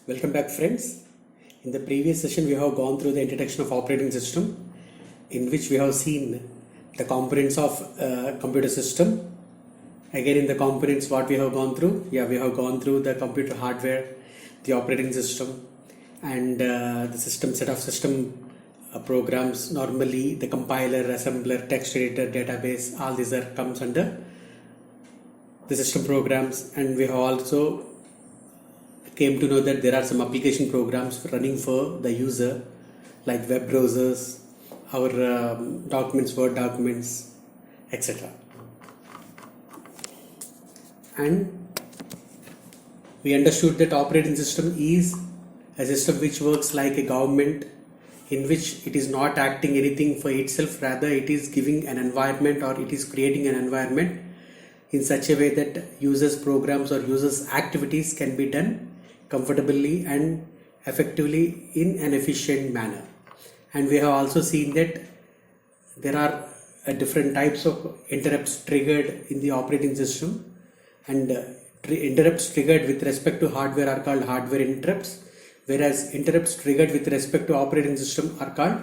Welcome back, friends. In the previous session, we have gone through the introduction of operating system, in which we have seen the components of computer system. Again, in the components, what we have gone through? We have gone through the computer hardware, the operating system, and the system set of system programs. Normally, the compiler, assembler, text editor, database, all these comes under the system programs, and we have also came to know that there are some application programs running for the user, like web browsers, our documents, Word documents, etc. And we understood that operating system is a system which works like a government, in which it is not acting anything for itself, rather it is giving an environment, or it is creating an environment in such a way that users programs or users activities can be done comfortably and effectively in an efficient manner. And we have also seen that there are different types of interrupts triggered in the operating system, and interrupts triggered with respect to hardware are called hardware interrupts, whereas interrupts triggered with respect to operating system are called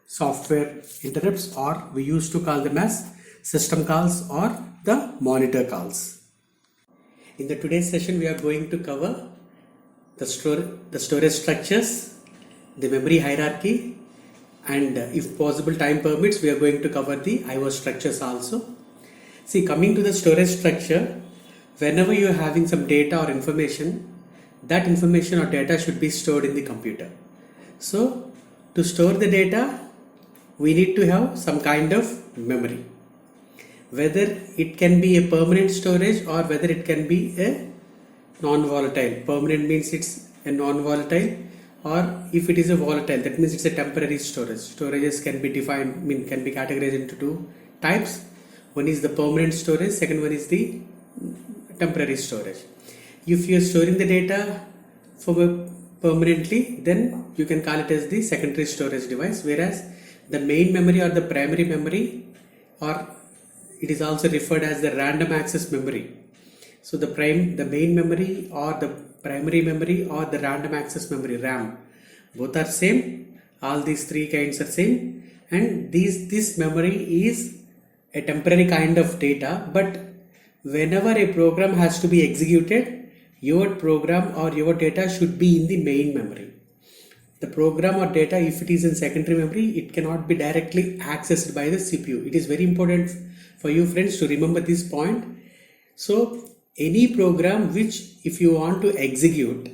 software interrupts, or we used to call them as system calls or the monitor calls. In the today's session, we are going to cover the storage structures, the memory hierarchy, and if possible time permits, we are going to cover the I/O structures also. See, coming to the storage structure, whenever you are having some data or information, that information or data should be stored in the computer. So to store the data, we need to have some kind of memory. Whether it can be a permanent storage or whether it can be a non-volatile. Permanent means it's a non-volatile, or if it is a volatile, that means it's a temporary storage. Storages can be defined, can be categorized into two types. One is the permanent storage, second one is the temporary storage. If you are storing the data for permanently, then you can call it as the secondary storage device, whereas the main memory or the primary memory, or it is also referred as the random access memory. So the main memory or the primary memory or the random access memory, RAM, both are same. All these three kinds are same, and this memory is a temporary kind of data. But whenever a program has to be executed, your program or your data should be in the main memory. The program or data, if it is in secondary memory, it cannot be directly accessed by the CPU. It is very important for you friends to remember this point. So any program which, if you want to execute,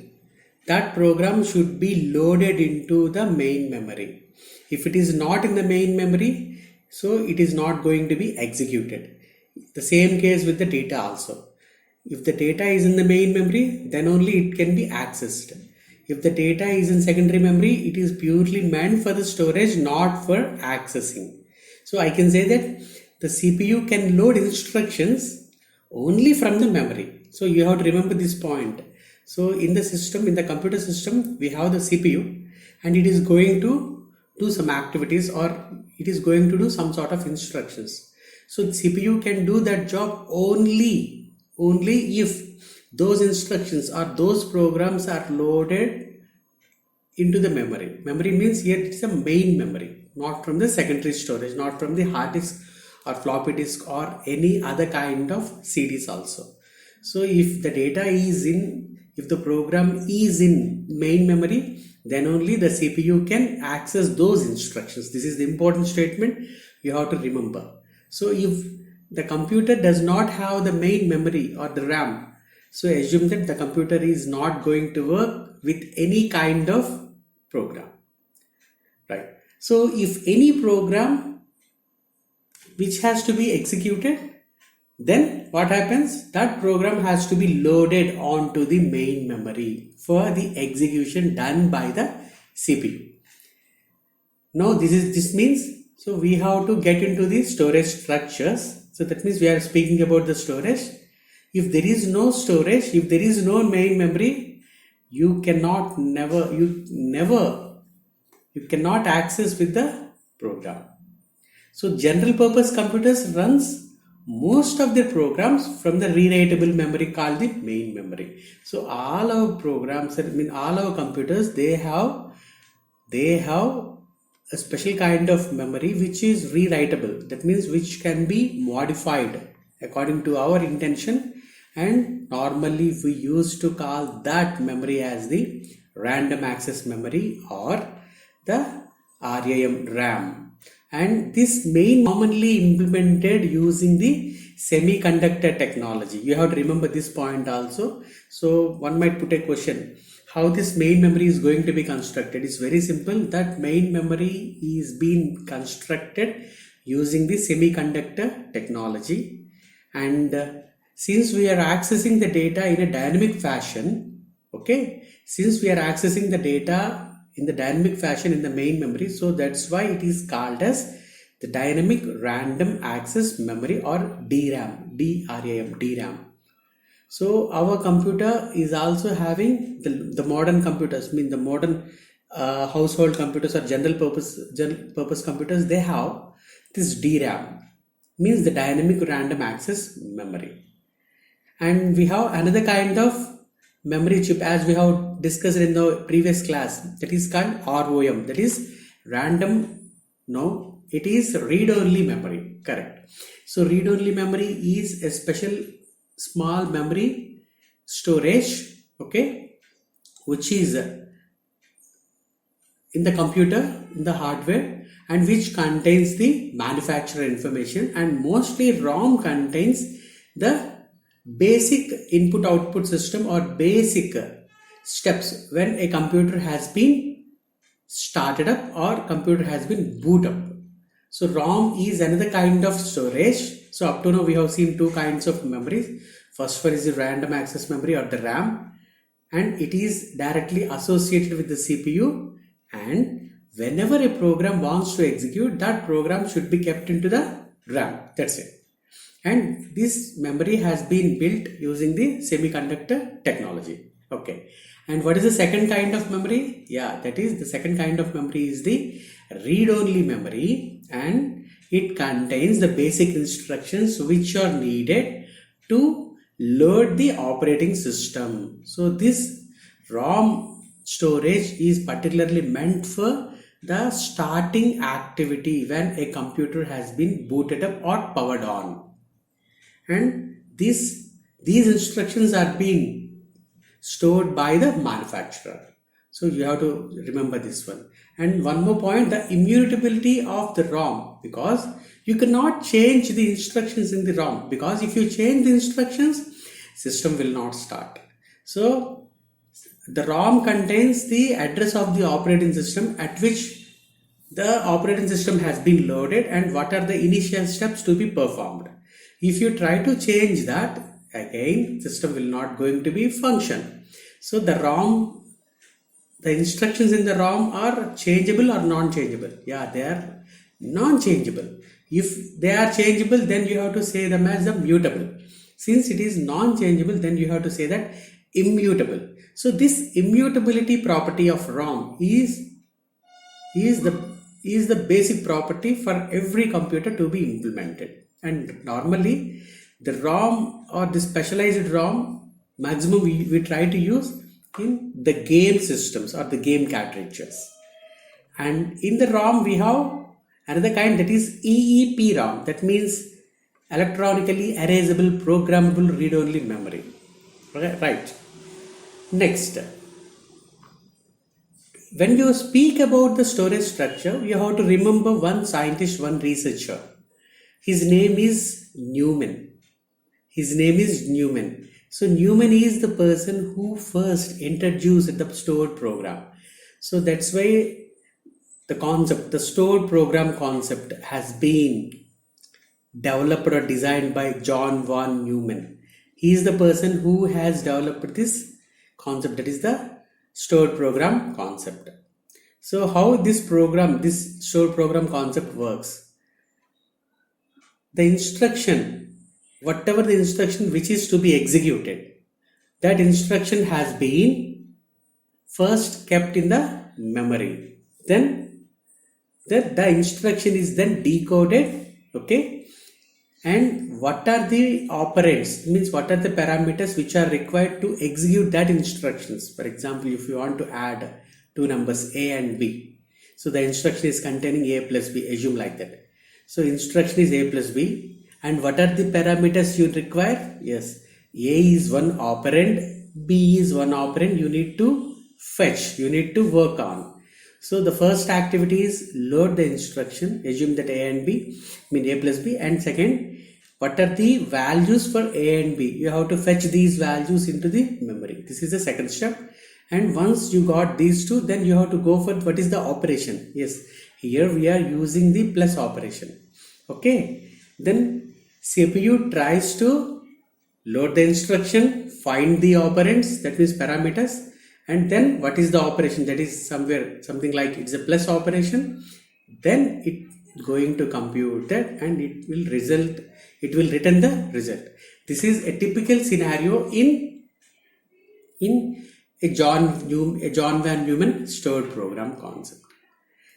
that program should be loaded into the main memory. If it is not in the main memory, so it is not going to be executed. The same case with the data also. If the data is in the main memory, then only it can be accessed. If the data is in secondary memory, it is purely meant for the storage, not for accessing. So I can say that the CPU can load instructions only from the memory. So you have to remember this point. So in the system, in the computer system, we have the CPU, and it is going to do some activities, or it is going to do some sort of instructions. So the CPU can do that job only if those instructions or those programs are loaded into the memory. Memory means here it is a main memory, not from the secondary storage, not from the hard disk or floppy disk or any other kind of CDs also. So if the data is in, if the program is in main memory, then only the CPU can access those instructions. This is the important statement you have to remember. So if the computer does not have the main memory or the RAM, so assume that the computer is not going to work with any kind of program, right? So if any program which has to be executed, then what happens? That program has to be loaded onto the main memory for the execution done by the CPU. Now this means, so we have to get into the storage structures. So that means we are speaking about the storage. If there is no storage, if there is no main memory, you cannot access with the program. So general purpose computers runs most of the programs from the rewritable memory called the main memory. So all our programs, I mean all our computers, they have a special kind of memory which is rewritable. That means which can be modified according to our intention, and normally we used to call that memory as the random access memory or the RAM. And this main commonly implemented using the semiconductor technology. You have to remember this point also. So one might put a question, how this main memory is going to be constructed? It's very simple. That main memory is being constructed using the semiconductor technology, and since we are accessing the data in a dynamic fashion, okay, since we are accessing the data in the dynamic fashion in the main memory, so that's why it is called as the dynamic random access memory or DRAM, DRAM. So our computer is also having the modern computers, I mean the modern household computers or general purpose computers, they have this DRAM, means the dynamic random access memory. And we have another kind of memory chip, as we have discussed in the previous class, that is called ROM, that is random, no, it is read-only memory, correct. So read-only memory is a special small memory storage, okay, which is in the computer, in the hardware, and which contains the manufacturer information, and mostly ROM contains the basic input output system or basic steps when a computer has been started up or computer has been boot up. So ROM is another kind of storage. So up to now we have seen two kinds of memories. First one is the random access memory or the RAM, and it is directly associated with the CPU, and whenever a program wants to execute, that program should be kept into the RAM. That's it. And this memory has been built using the semiconductor technology. Okay. And what is the second kind of memory? Yeah, that is the second kind of memory is the read-only memory, and it contains the basic instructions which are needed to load the operating system. So this ROM storage is particularly meant for the starting activity when a computer has been booted up or powered on. And these instructions are being stored by the manufacturer. So you have to remember this one. And one more point, the immutability of the ROM, because you cannot change the instructions in the ROM, because if you change the instructions, system will not start. So the ROM contains the address of the operating system at which the operating system has been loaded and what are the initial steps to be performed. If you try to change that, again system will not going to be function. So the ROM, the instructions in the ROM are changeable or non-changeable? Yeah, they are non-changeable. If they are changeable, then you have to say them as a mutable. Since it is non-changeable, then you have to say that immutable. So this immutability property of ROM is the basic property for every computer to be implemented. And normally the ROM or the specialized ROM maximum we try to use in the game systems or the game cartridges. And in the ROM we have another kind, that is EEPROM, that means electronically erasable programmable read-only memory. Right. Next, when you speak about the storage structure, you have to remember one scientist, one researcher. His name is Newman. So Newman is the person who first introduced the stored program. So that's why the stored program concept has been developed or designed by John von Neumann. He is the person who has developed this concept, that is the stored program concept. So how this stored program concept works? The instruction, whatever the instruction which is to be executed, that instruction has been first kept in the memory. Then the instruction is then decoded, okay, and what are the operands, means what are the parameters which are required to execute that instructions. For example, if you want to add two numbers a and b, so the instruction is containing a plus b, assume like that. So instruction is a plus b, and what are the parameters you require? Yes, a is one operand, b is one operand, you need to fetch, you need to work on. So the first activity is load the instruction, assume that a and b, mean a plus b, and second, what are the values for a and b? You have to fetch these values into the memory. This is the second step. And once you got these two, then you have to go for what is the operation. Yes, here we are using the plus operation. Okay, then CPU tries to load the instruction, find the operands, that means parameters, and then what is the operation, that is somewhere something like it's a plus operation, then it going to compute that and it will return the result. This is a typical scenario in a John Van Neumann stored program concept.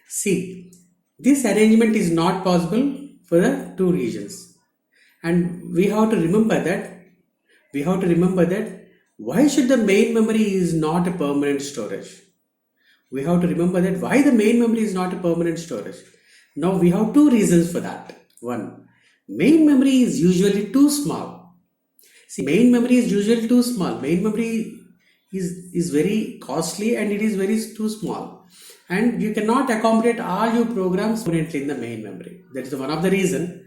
See, this arrangement is not possible for the two regions, and we have to remember that why should the main memory is not a permanent storage? We have to remember that why the main memory is not a permanent storage. Now we have two reasons for that. One, main memory is usually too small. See, main memory is usually too small. Main memory is very costly and it is very too small. And you cannot accommodate all your programs permanently in the main memory. That is one of the reason.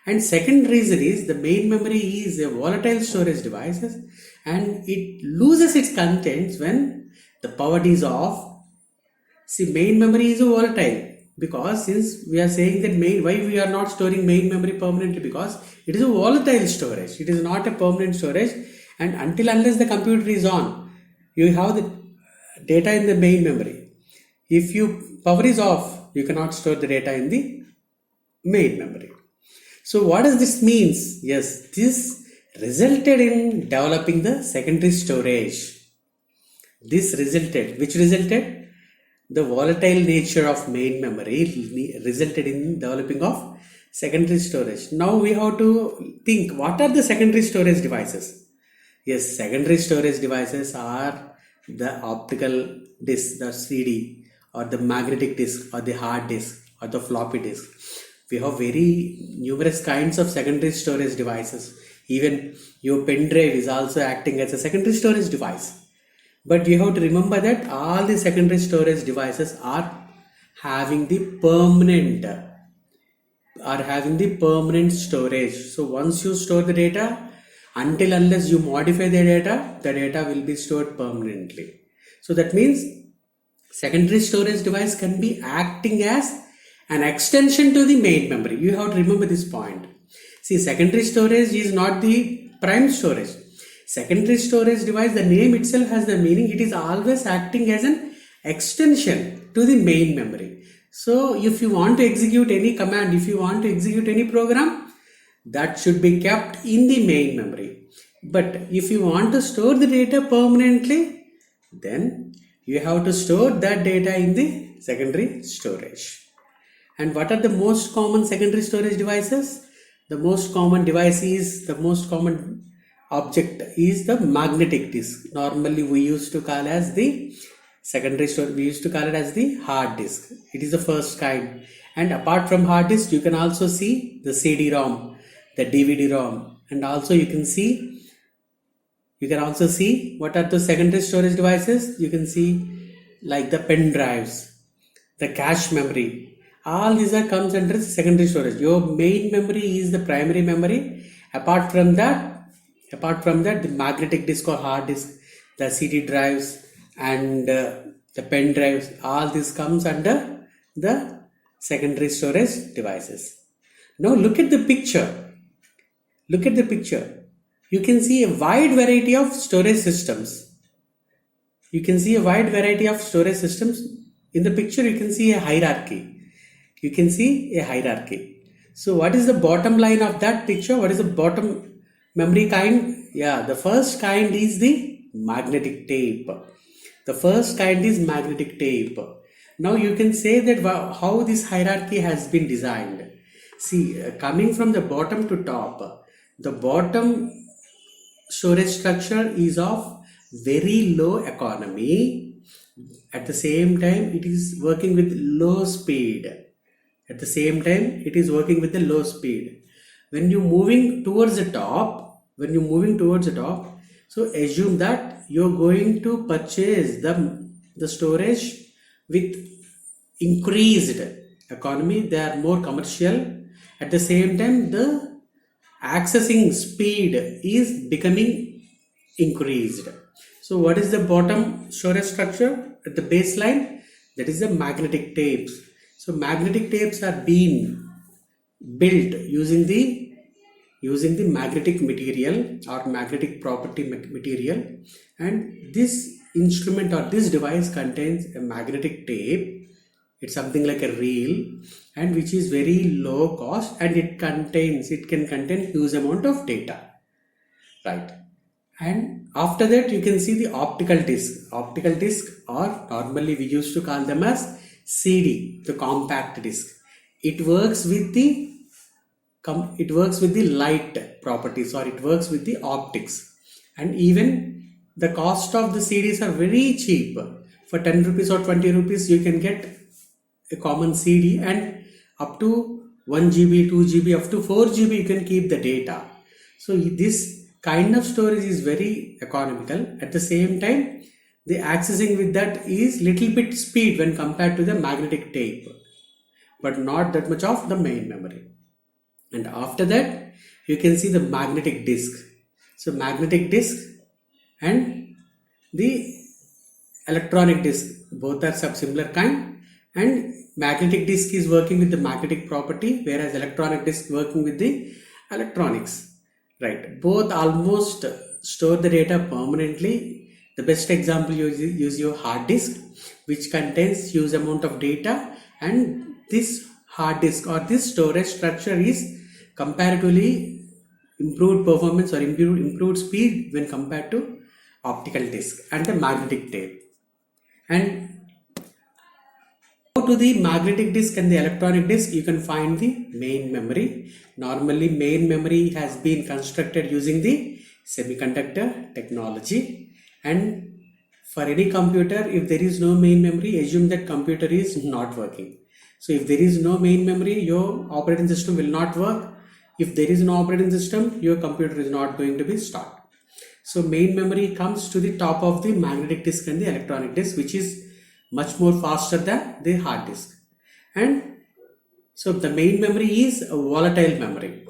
And second reason is the main memory is a volatile storage device and it loses its contents when the power is off. See, main memory is a volatile because since we are saying that why we are not storing main memory permanently, because it is a volatile storage. It is not a permanent storage, and unless the computer is on, you have the data in the main memory. If you power is off, you cannot store the data in the main memory. So what does this means? Yes, this resulted in developing the secondary storage. Which resulted? The volatile nature of main memory resulted in developing of secondary storage. Now we have to think, what are the secondary storage devices? Yes, secondary storage devices are the optical disk, the CD, or the magnetic disk, or the hard disk, or the floppy disk. We have very numerous kinds of secondary storage devices. Even your pen drive is also acting as a secondary storage device. But you have to remember that all the secondary storage devices are having the permanent storage. So once you store the data, unless you modify the data will be stored permanently. So that means secondary storage device can be acting as an extension to the main memory. You have to remember this point. See, secondary storage is not the prime storage. Secondary storage device, the name itself has the meaning, it is always acting as an extension to the main memory. So if you want to execute any command, if you want to execute any program, that should be kept in the main memory. But if you want to store the data permanently, then you have to store that data in the secondary storage. And what are the most common secondary storage devices? The most common object is the magnetic disk. Normally we used to call as the secondary storage, we used to call it as the hard disk. It is the first kind. And apart from hard disk, you can also see the CD-ROM, the DVD-ROM, and also you can also see what are the secondary storage devices. You can see like the pen drives, the cache memory. All these comes under secondary storage. Your main memory is the primary memory. Apart from that, the magnetic disk or hard disk, the CD drives and the pen drives, all this comes under the secondary storage devices. Now look at the picture. You can see a wide variety of storage systems. In the picture, you can see a hierarchy. So what is the bottom line of that picture? What is the bottom memory kind? Yeah, the first kind is the magnetic tape. Now you can say that how this hierarchy has been designed. See, coming from the bottom to top, the bottom storage structure is of very low economy. At the same time, it is working with low speed. At the same time, it is working with the low speed. When you're moving towards the top, so assume that you're going to purchase the storage with increased economy. They are more commercial. At the same time, the accessing speed is becoming increased. So what is the bottom storage structure at the baseline? That is the magnetic tapes. So magnetic tapes are being built using the magnetic material or magnetic property material, and this instrument or this device contains a magnetic tape. It's something like a reel, and which is very low cost, and it can contain huge amount of data, right? And after that, you can see the optical disc, or normally we used to call them as CD, the compact disc. It works with the light properties, or it works with the optics, and even the cost of the CDs are very cheap. For 10 rupees or 20 rupees you can get a common CD, and up to 1 GB, 2 GB, up to 4 GB you can keep the data. So this kind of storage is very economical. At the same time, the accessing with that is little bit speed when compared to the magnetic tape, but not that much of the main memory. And after that, you can see the magnetic disk. So magnetic disk and the electronic disk, both are similar kind, and magnetic disk is working with the magnetic property, whereas electronic disk working with the electronics, right? Both almost store the data permanently. The best example, you use your hard disk, which contains huge amount of data, and this hard disk or this storage structure is comparatively improved performance or improved speed when compared to optical disc and the magnetic tape. And to the magnetic disk and the electronic disk, you can find the main memory. Normally main memory has been constructed using the semiconductor technology, and for any computer, if there is no main memory, assume that computer is not working. So if there is no main memory, your operating system will not work. If there is no operating system, your computer is not going to be started. So main memory comes to the top of the magnetic disk and the electronic disk, which is much more faster than the hard disk. And so the main memory is a volatile memory.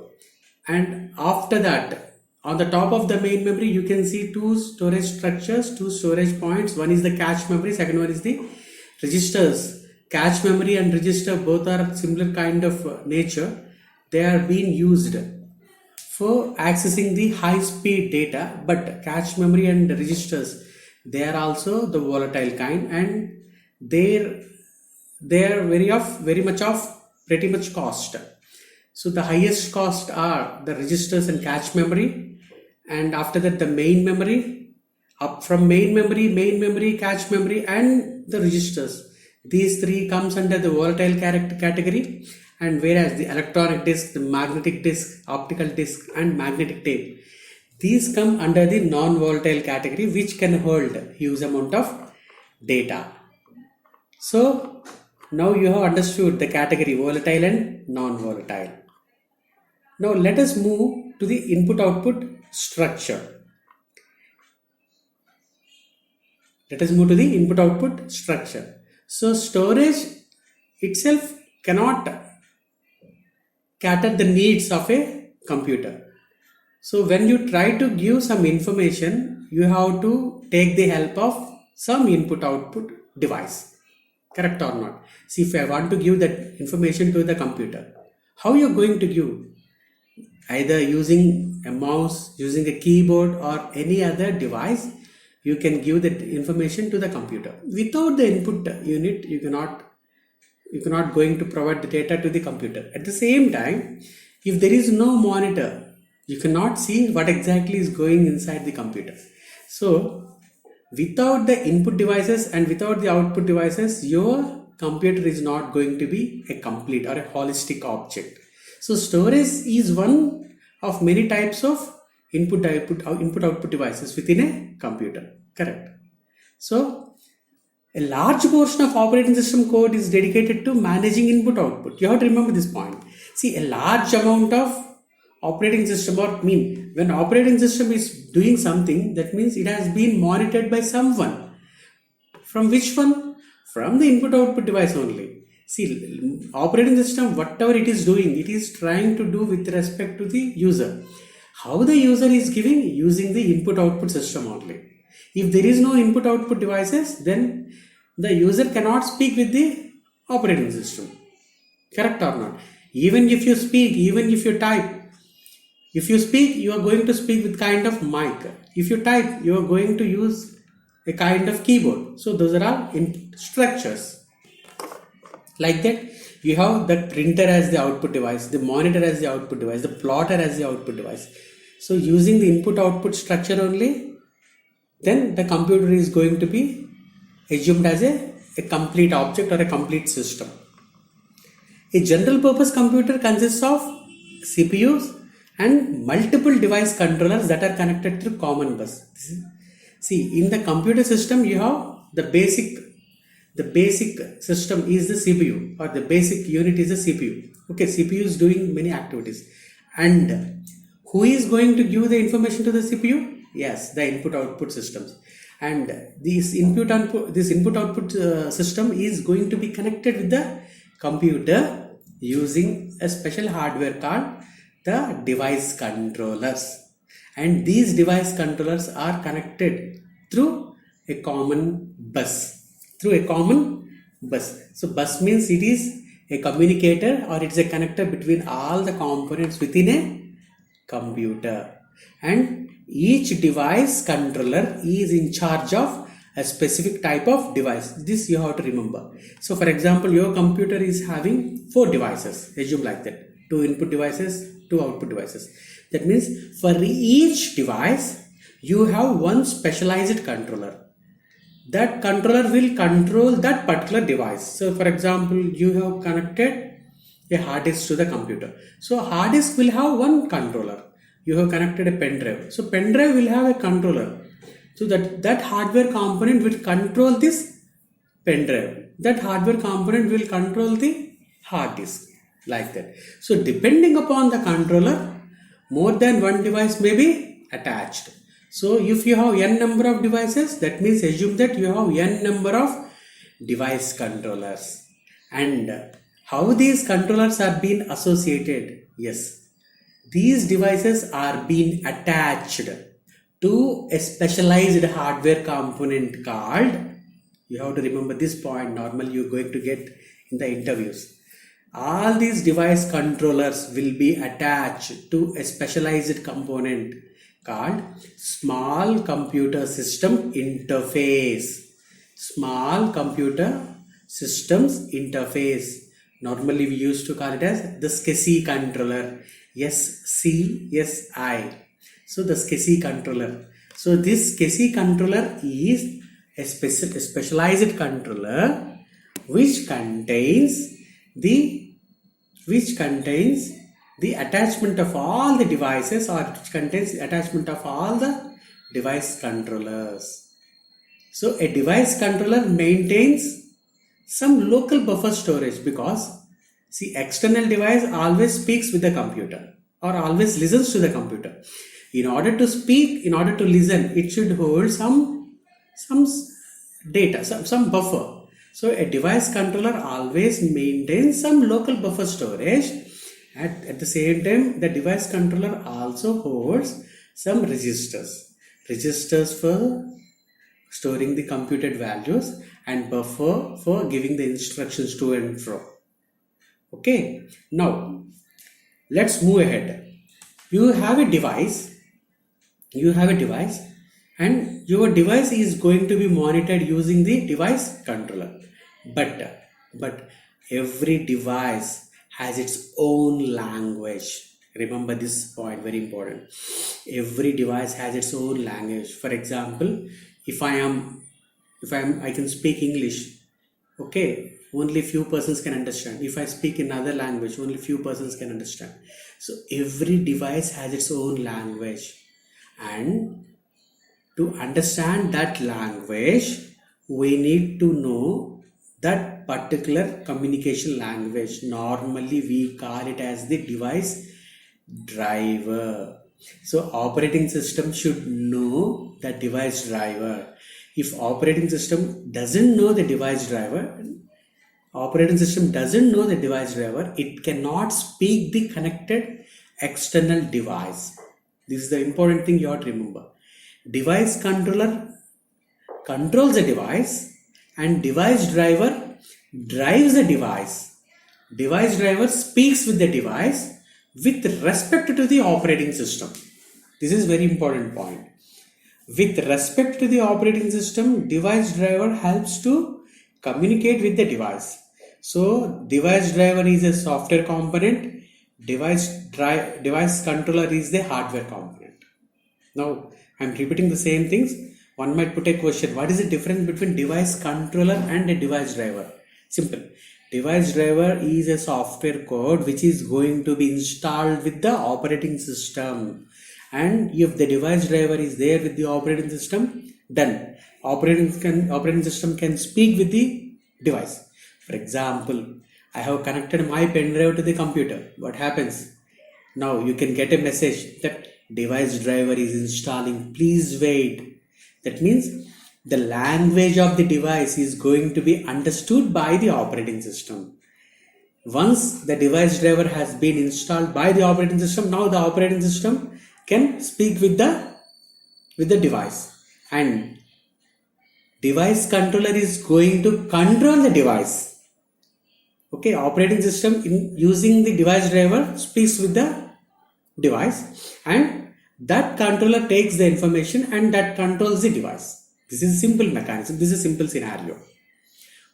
And after that, on the top of the main memory, you can see two storage structures, two storage points. One is the cache memory, second one is the registers. Cache memory and register both are similar kind of nature. They are being used for accessing the high speed data, but cache memory and registers, they are also the volatile kind, and they are very much cost. So the highest cost are the registers and cache memory, and after that the main memory. Up from main memory, cache memory, and the registers, these three comes under the volatile category. And whereas the electronic disk, the magnetic disk, optical disk, and magnetic tape, these come under the non-volatile category, which can hold huge amount of data. So now you have understood the category volatile and non-volatile. Now let us move to the input-output structure. So storage itself cannot cater the needs of a computer. So when you try to give some information, you have to take the help of some input-output device. Correct or not? See, if I want to give that information to the computer, how you are going to give? Either using a mouse, using a keyboard, or any other device, you can give that information to the computer. Without the input unit, you cannot going to provide the data to the computer. At the same time, if there is no monitor, you cannot see what exactly is going inside the computer. So without the input devices and without the output devices, your computer is not going to be a complete or a holistic object. So storage is one of many types of input output devices within a computer. Correct. So a large portion of operating system code is dedicated to managing input output. You have to remember this point. See, a large amount of operating system, or mean when operating system is doing something, that means it has been monitored by someone. From which one? From the input output device only. See, operating system, whatever it is doing, it is trying to do with respect to the user. How the user is giving? Using the input output system only. If there is no input output devices, then the user cannot speak with the operating system. Correct or not? Even if you speak, even if you type, if you speak, you are going to speak with kind of mic. If you type, you are going to use a kind of keyboard. So those are all in structures. Like that, you have the printer as the output device, the monitor as the output device, the plotter as the output device. So using the input output structure only, then the computer is going to be assumed as a complete object or a complete system. A general purpose computer consists of CPUs and multiple device controllers that are connected through common bus. See, in the computer system, you have the basic system is the CPU, or the basic unit is the CPU. Okay, CPU is doing many activities. And who is going to give the information to the CPU? Yes, the input output systems. And this input output system is going to be connected with the computer using a special hardware called the device controllers. And these device controllers are connected through a common bus. So bus means it is a communicator, or it's a connector between all the components within a computer. And each device controller is in charge of a specific type of device. This you have to remember. So for example, your computer is having 4 devices. Assume like that. 2 input devices, 2 output devices. That means for each device, you have one specialized controller. That controller will control that particular device. So for example, you have connected a hard disk to the computer. So hard disk will have one controller. You have connected a pen drive. So pen drive will have a controller. So that hardware component will control this pen drive. That hardware component will control the hard disk. Like that. So depending upon the controller, more than one device may be attached. So if you have n number of devices, that means assume that you have n number of device controllers. And how these controllers are being associated? Yes, these devices are being attached to a specialized hardware component called, you have to remember this point, normally you're going to get in the interviews. All these device controllers will be attached to a specialized component called small computer system interface. Small computer systems interface. Normally we used to call it as the SCSI controller. SCSI. So the SCSI controller. So this SCSI controller is a specialized controller which contains the attachment of all the devices, or which contains the attachment of all the device controllers. So a device controller maintains some local buffer storage, because see, external device always speaks with the computer or always listens to the computer. In order to speak, in order to listen, it should hold some data, some buffer. So a device controller always maintains some local buffer storage. At the same time, the device controller also holds some registers for storing the computed values, and buffer for giving the instructions to and fro. Okay, now let's move ahead. You have a device, and your device is going to be monitored using the device controller. But every device has its own language. Remember this point, very important. Every device has its own language. For example, if I can speak English. Okay, only few persons can understand. If I speak in other language, only few persons can understand. So every device has its own language, and to understand that language, we need to know that particular communication language. Normally we call it as the device driver. So operating system should know the device driver. If operating system doesn't know the device driver, it cannot speak the connected external device. This is the important thing you have to remember. Device controller controls the device, and device driver drives the device. Device driver speaks with the device with respect to the operating system. This is very important point. With respect to the operating system, device driver helps to communicate with the device. So device driver is a software component, device controller is the hardware component. Now I am repeating the same things. One might put a question, what is the difference between device controller and a device driver? Simple. Device driver is a software code which is going to be installed with the operating system. And if the device driver is there with the operating system, then operating system can speak with the device. For example, I have connected my pen drive to the computer. What happens? Now you can get a message that device driver is installing. Please wait. That means the language of the device is going to be understood by the operating system. Once the device driver has been installed by the operating system, now the operating system can speak with the device, and device controller is going to control the device. Okay, operating system using the device driver speaks with the device, and that controller takes the information and that controls the device. This is a simple mechanism. This is a simple scenario.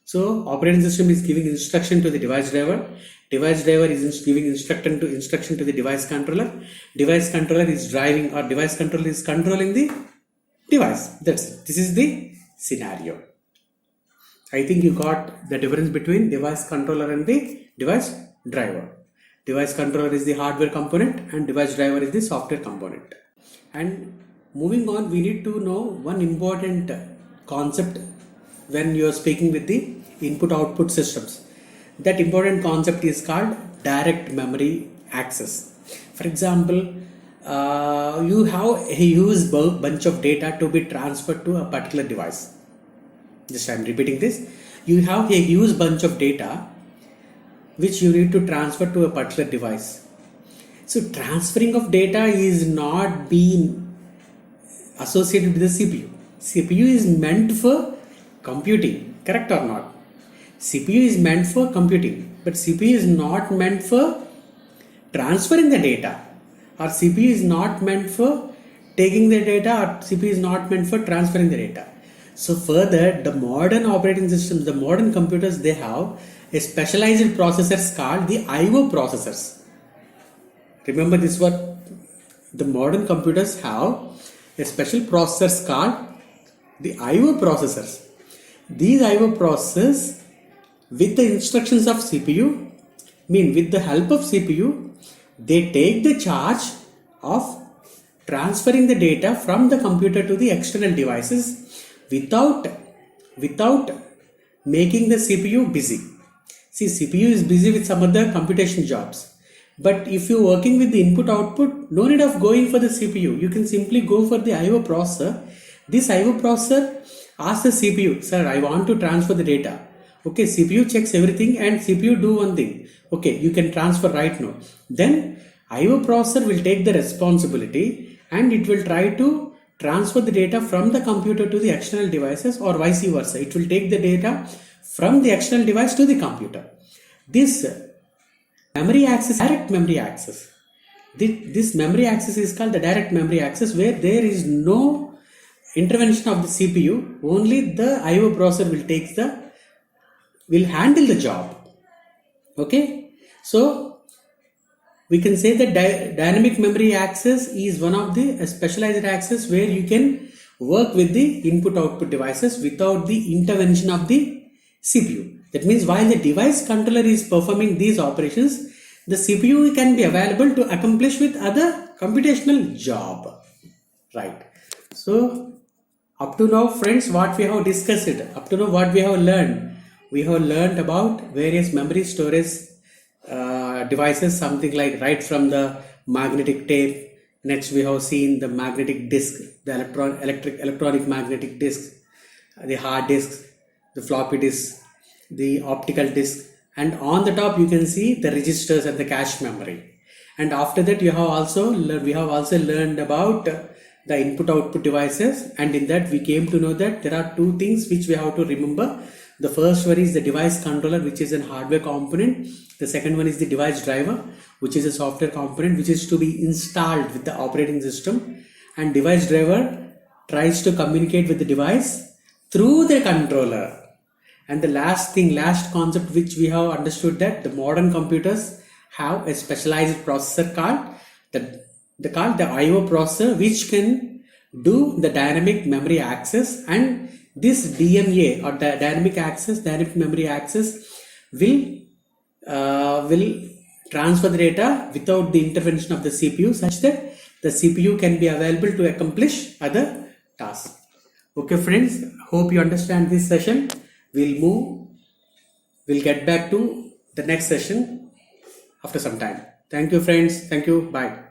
So operating system is giving instruction to the device driver. Device driver is giving instruction to the device controller. Device controller is driving, or device controller is controlling the device. That's it. This is the scenario. I think you got the difference between device controller and the device driver. Device controller is the hardware component and device driver is the software component. And moving on, we need to know one important concept when you are speaking with the input-output systems. That important concept is called direct memory access. For example, you have a huge bunch of data to be transferred to a particular device. Just I am repeating this. You have a huge bunch of data which you need to transfer to a particular device. So transferring of data is not being associated with the CPU. CPU is meant for computing, correct or not? CPU is meant for computing, but CPU is not meant for transferring the data, or CPU is not meant for taking the data, or CPU is not meant for transferring the data. So further, the modern operating systems, the modern computers, they have a specialized processors called the IO processors. Remember this word. The modern computers have a special processors called the IO processors. These IO processors, with the instructions of CPU, with the help of CPU, they take the charge of transferring the data from the computer to the external devices without making the CPU busy. See, CPU is busy with some other computation jobs. But if you're working with the input-output, no need of going for the CPU. You can simply go for the IO processor. This IO processor asks the CPU, sir, I want to transfer the data. Okay, CPU checks everything and CPU do one thing. Okay, you can transfer right now. Then IO processor will take the responsibility and it will try to transfer the data from the computer to the external devices, or vice versa. It will take the data from the external device to the computer. This memory access, direct memory access. This memory access is called the direct memory access, where there is no intervention of the CPU. Only the IO processor will handle the job. Okay, so we can say that dynamic memory access is one of the specialized access where you can work with the input-output devices without the intervention of the CPU. That means while the device controller is performing these operations, the CPU can be available to accomplish with other computational job. Right. So up to now, friends, what we have discussed, up to now what we have learned, we have learned about various memory storage devices, something like right from the magnetic tape. Next, we have seen the magnetic disk, the electronic magnetic disk, the hard disk, the floppy disk, the optical disk, and on the top you can see the registers and the cache memory. And after that, we have also learned about the input output devices, and in that we came to know that there are two things which we have to remember. The first one is the device controller, which is a hardware component. The second one is the device driver, which is a software component which is to be installed with the operating system. And device driver tries to communicate with the device through the controller. And the last concept which we have understood, that the modern computers have a specialized processor called the IO processor, which can do the dynamic memory access, and this DMA, or the dynamic memory access, will transfer the data without the intervention of the CPU, such that the CPU can be available to accomplish other tasks. Okay friends, hope you understand this session. We'll get back to the next session after some time. Thank you friends. Thank you. Bye.